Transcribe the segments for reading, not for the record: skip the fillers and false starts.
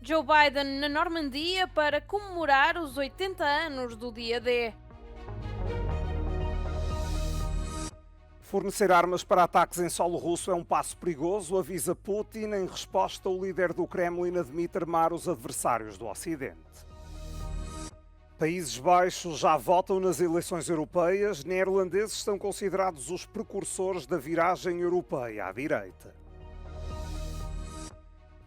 Joe Biden na Normandia para comemorar os 80 anos do dia D. Fornecer armas para ataques em solo russo é um passo perigoso, avisa Putin. Em resposta, o líder do Kremlin admite armar os adversários do Ocidente. Países Baixos já votam nas eleições europeias. Neerlandeses são considerados os precursores da viragem europeia à direita.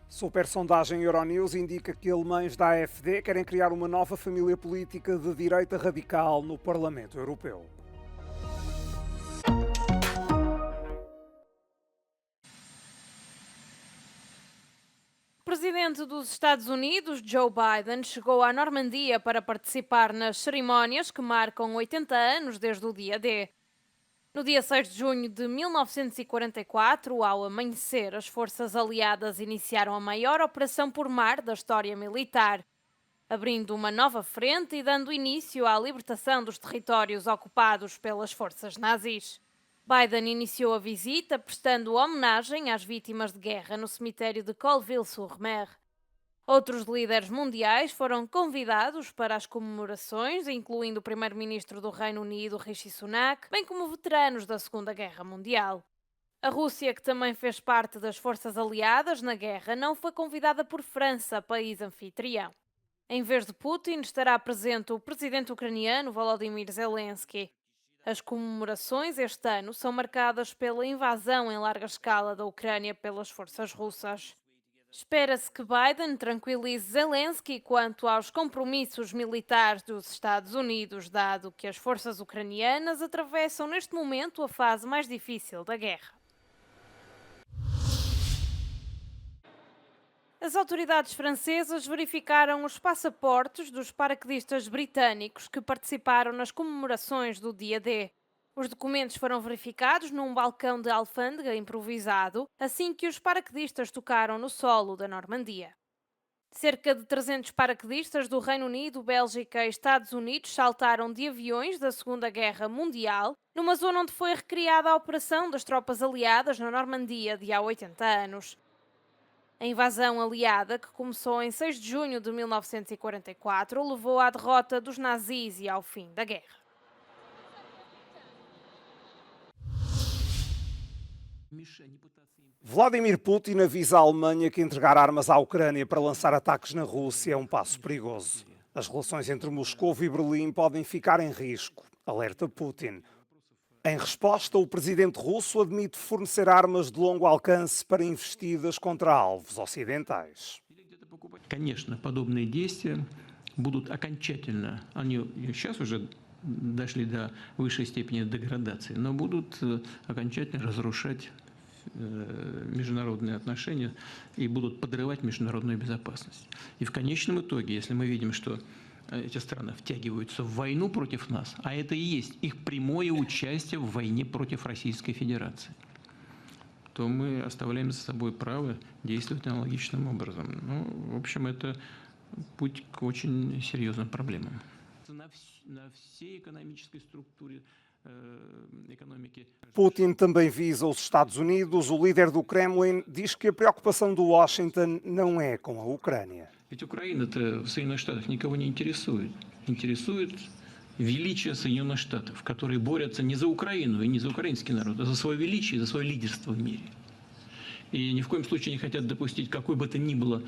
Supersondagem Euronews indica que alemães da AfD querem criar uma nova família política de direita radical no Parlamento Europeu. O presidente dos Estados Unidos, Joe Biden, chegou à Normandia para participar nas cerimónias que marcam 80 anos desde o dia D. No dia 6 de junho de 1944, ao amanhecer, as forças aliadas iniciaram a maior operação por mar da história militar, abrindo uma nova frente e dando início à libertação dos territórios ocupados pelas forças nazis. Biden iniciou a visita prestando homenagem às vítimas de guerra no cemitério de Colville-sur-Mer. Outros líderes mundiais foram convidados para as comemorações, incluindo o primeiro-ministro do Reino Unido, Rishi Sunak, bem como veteranos da Segunda Guerra Mundial. A Rússia, que também fez parte das forças aliadas na guerra, não foi convidada por França, país anfitrião. Em vez de Putin, estará presente o presidente ucraniano Volodymyr Zelensky. As comemorações este ano são marcadas pela invasão em larga escala da Ucrânia pelas forças russas. Espera-se que Biden tranquilize Zelensky quanto aos compromissos militares dos Estados Unidos, dado que as forças ucranianas atravessam neste momento a fase mais difícil da guerra. As autoridades francesas verificaram os passaportes dos paraquedistas britânicos que participaram nas comemorações do dia D. Os documentos foram verificados num balcão de alfândega improvisado assim que os paraquedistas tocaram no solo da Normandia. Cerca de 300 paraquedistas do Reino Unido, Bélgica e Estados Unidos saltaram de aviões da Segunda Guerra Mundial, numa zona onde foi recriada a operação das tropas aliadas na Normandia de há 80 anos. A invasão aliada, que começou em 6 de junho de 1944, levou à derrota dos nazis e ao fim da guerra. Vladimir Putin avisa a Alemanha que entregar armas à Ucrânia para lançar ataques na Rússia é um passo perigoso. As relações entre Moscou e Berlim podem ficar em risco, alerta Putin. Em resposta, o presidente russo admite fornecer armas de longo alcance para investidas contra alvos ocidentais. Конечно, подобные действия будут окончательно, они сейчас уже дошли до высшей степени деградации, но будут окончательно разрушать международные отношения и будут подрывать международную безопасность. И в конечном итоге, если мы видим, что эти страны втягиваются в войну против нас, а это и есть их прямое участие в войне против Российской Федерации, то мы оставляем за собой право действовать аналогичным образом. Ну, в общем, это путь к очень серьезным проблемам. На всей экономической структуре экономики. Putin também visa os Estados Unidos. O líder do Kremlin diz que a preocupação do Washington não é com a Ucrânia. Ведь Украина-то в Соединенных Штатах никого не интересует. Интересует величие Соединенных Штатов, которые борются не за Украину и не за украинский народ, а за свое величие и за свое лидерство в мире. И ни в коем случае не хотят допустить какого-то ни было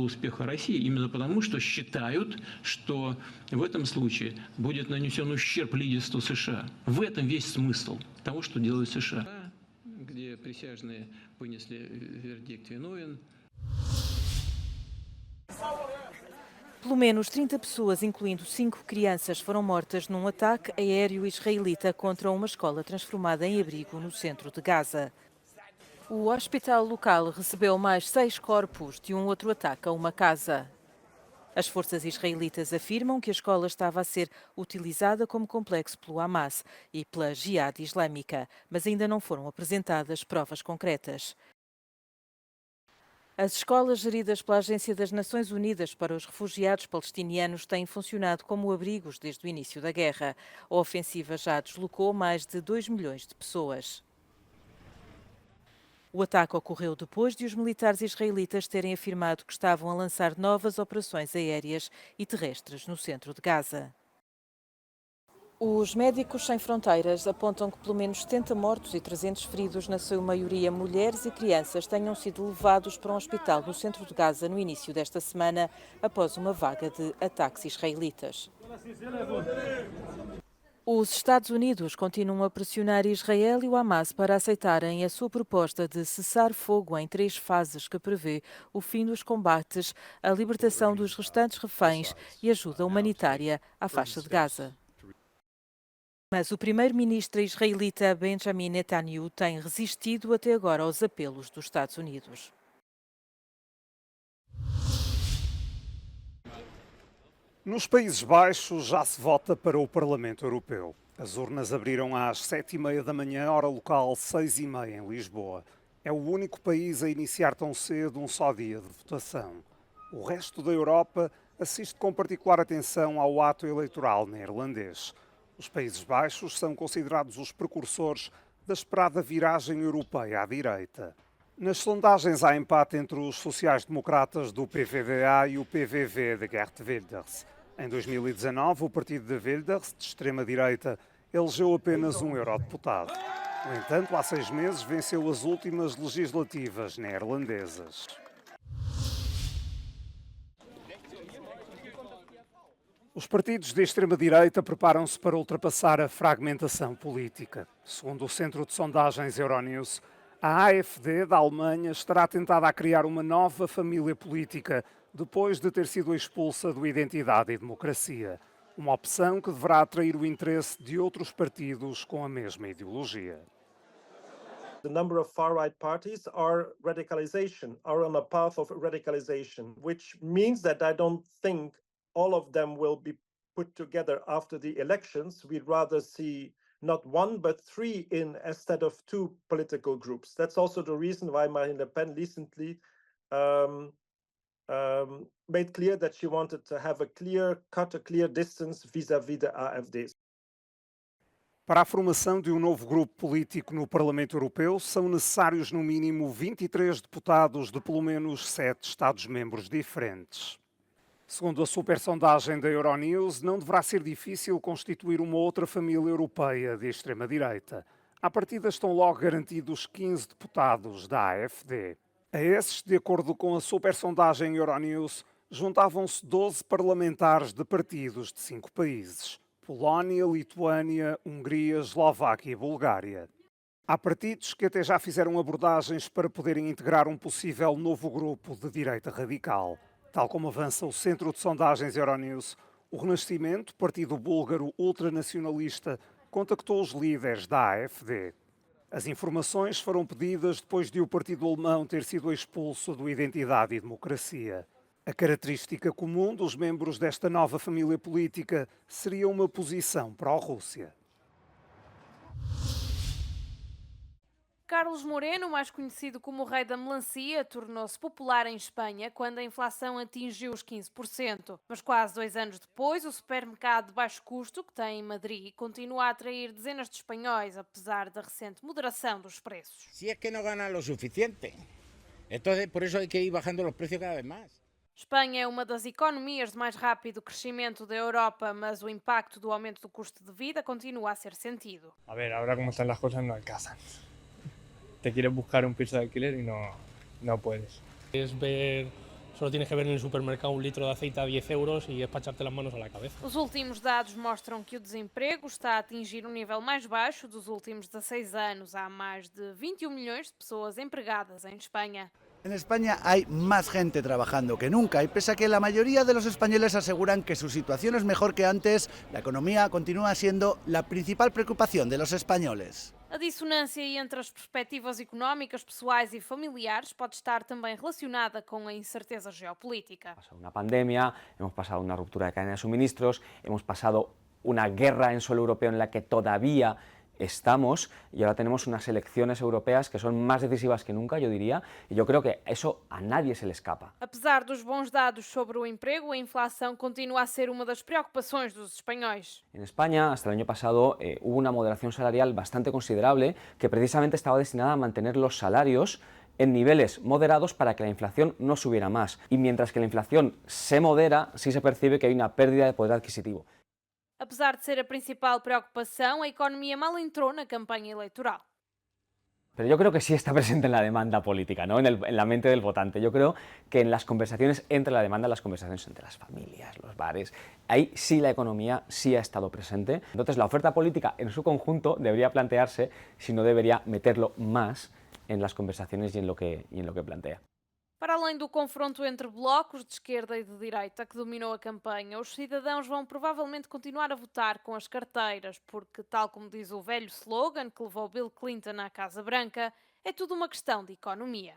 успеха России, именно потому, что считают, что в этом случае будет нанесен ущерб лидерству США. В этом весь смысл того, что делают США. Где присяжные вынесли вердикт виновен. Pelo menos 30 pessoas, incluindo 5 crianças, foram mortas num ataque aéreo israelita contra uma escola transformada em abrigo no centro de Gaza. O hospital local recebeu mais 6 corpos de um outro ataque a uma casa. As forças israelitas afirmam que a escola estava a ser utilizada como complexo pelo Hamas e pela Jihad Islâmica, mas ainda não foram apresentadas provas concretas. As escolas geridas pela Agência das Nações Unidas para os Refugiados Palestinianos têm funcionado como abrigos desde o início da guerra. A ofensiva já deslocou mais de 2 milhões de pessoas. O ataque ocorreu depois de os militares israelitas terem afirmado que estavam a lançar novas operações aéreas e terrestres no centro de Gaza. Os Médicos Sem Fronteiras apontam que pelo menos 70 mortos e 300 feridos, na sua maioria mulheres e crianças, tenham sido levados para um hospital no centro de Gaza no início desta semana, após uma vaga de ataques israelitas. Os Estados Unidos continuam a pressionar Israel e o Hamas para aceitarem a sua proposta de cessar fogo em 3 fases que prevê o fim dos combates, a libertação dos restantes reféns e ajuda humanitária à faixa de Gaza. Mas o primeiro-ministro israelita Benjamin Netanyahu tem resistido até agora aos apelos dos Estados Unidos. Nos Países Baixos já se vota para o Parlamento Europeu. As urnas abriram às 7h30 da manhã, hora local, 6h30 em Lisboa. É o único país a iniciar tão cedo um só dia de votação. O resto da Europa assiste com particular atenção ao ato eleitoral neerlandês. Os Países Baixos são considerados os precursores da esperada viragem europeia à direita. Nas sondagens há empate entre os sociais-democratas do PVDA e o PVV de Geert Wilders. Em 2019, o partido de Wilders, de extrema-direita, elegeu apenas um eurodeputado. No entanto, há 6 meses venceu as últimas legislativas neerlandesas. Os partidos de extrema-direita preparam-se para ultrapassar a fragmentação política. Segundo o Centro de Sondagens Euronews, a AfD da Alemanha estará tentada a criar uma nova família política depois de ter sido expulsa do Identidade e Democracia. Uma opção que deverá atrair o interesse de outros partidos com a mesma ideologia. The number of far-right parties are on a path of radicalization, which means that I don't think all of them will be put together after the elections. We'd rather see not 1 but 3 instead of 2 political groups. That's also the reason why Marine Le Pen recently made clear that she wanted to have a clear distance vis-à-vis the AfD. Para a formação de um novo grupo político no Parlamento Europeu, são necessários no mínimo 23 deputados de pelo menos 7 Estados-membros diferentes. Segundo a supersondagem da Euronews, não deverá ser difícil constituir uma outra família europeia de extrema-direita. À partida estão logo garantidos 15 deputados da AfD. A esses, de acordo com a supersondagem Euronews, juntavam-se 12 parlamentares de partidos de 5 países: Polónia, Lituânia, Hungria, Eslováquia e Bulgária. Há partidos que até já fizeram abordagens para poderem integrar um possível novo grupo de direita radical. Tal como avança o Centro de Sondagens Euronews, o Renascimento, partido búlgaro ultranacionalista, contactou os líderes da AfD. As informações foram pedidas depois de o partido alemão ter sido expulso do Identidade e Democracia. A característica comum dos membros desta nova família política seria uma posição pró-Rússia. Carlos Moreno, mais conhecido como o Rei da Melancia, tornou-se popular em Espanha quando a inflação atingiu os 15%. Mas quase 2 anos depois, o supermercado de baixo custo que tem em Madrid continua a atrair dezenas de espanhóis, apesar da recente moderação dos preços. Si es que no ganan lo suficiente. Entonces, por eso hay que ir bajando los precios cada vez más. Espanha é uma das economias de mais rápido crescimento da Europa, mas o impacto do aumento do custo de vida continua a ser sentido. A ver, ahora como están las cosas no alcanzan. Te quieres buscar un piso de alquiler y no puedes. Solo tienes que ver en el supermercado un litro de aceite a 10 euros y es para echarte las manos a la cabeza. Os últimos dados mostram que o desemprego está a atingir um nível mais baixo dos últimos 16 anos. Há mais de 21 milhões de pessoas empregadas em Espanha. En España hay más gente trabajando que nunca y pese a que la mayoría de los españoles aseguran que su situación es mejor que antes, la economía continúa siendo la principal preocupación de los españoles. A dissonância entre as perspectivas económicas, pessoais e familiares pode estar também relacionada com a incerteza geopolítica. Una pandemia, hemos pasado una ruptura de cadena de suministros, hemos pasado una guerra en suelo europeo en la que todavía estamos y ahora tenemos unas elecciones europeas que son más decisivas que nunca, yo diría, y yo creo que eso a nadie se le escapa. Apesar dos bons dados sobre o emprego, a inflação continua a ser uma das preocupações dos espanhóis. En España, hasta el año pasado, hubo una moderación salarial bastante considerable que precisamente estaba destinada a mantener los salarios en niveles moderados para que la inflación no subiera más. Y mientras que la inflación se modera, sí se percibe que hay una pérdida de poder adquisitivo. Apesar de ser a principal preocupação, a economia mal entrou na campanha eleitoral. Pero yo creo que sí está presente en la demanda política, ¿no? En la mente del votante. Yo creo que en las conversaciones entre la demanda, las conversaciones entre las familias, los bares, ahí sí la economía sí ha estado presente. Entonces la oferta política en su conjunto debería plantearse si no debería meterlo más en las conversaciones y en lo que plantea. Para além do confronto entre blocos de esquerda e de direita que dominou a campanha, os cidadãos vão provavelmente continuar a votar com as carteiras, porque, tal como diz o velho slogan que levou Bill Clinton à Casa Branca, é tudo uma questão de economia.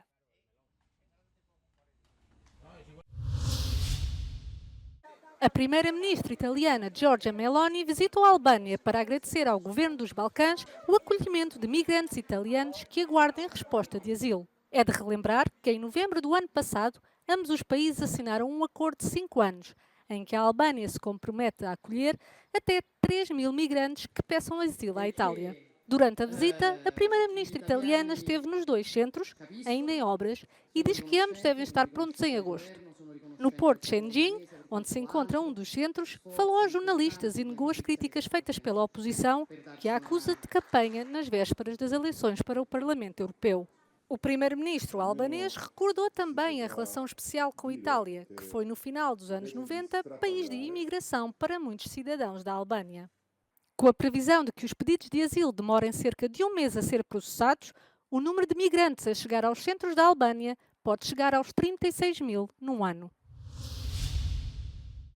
A primeira-ministra italiana Giorgia Meloni visitou a Albânia para agradecer ao governo dos Balcãs o acolhimento de migrantes italianos que aguardam resposta de asilo. É de relembrar que em novembro do ano passado, ambos os países assinaram um acordo de 5 anos, em que a Albânia se compromete a acolher até 3.000 migrantes que peçam asilo à Itália. Durante a visita, a primeira-ministra italiana esteve nos 2 centros, ainda em obras, e diz que ambos devem estar prontos em agosto. No porto de Shenzhen, onde se encontra um dos centros, falou aos jornalistas e negou as críticas feitas pela oposição, que a acusa de campanha nas vésperas das eleições para o Parlamento Europeu. O primeiro-ministro albanês recordou também a relação especial com a Itália, que foi no final dos anos 90 país de imigração para muitos cidadãos da Albânia. Com a previsão de que os pedidos de asilo demorem cerca de 1 mês a ser processados, o número de migrantes a chegar aos centros da Albânia pode chegar aos 36.000 num ano.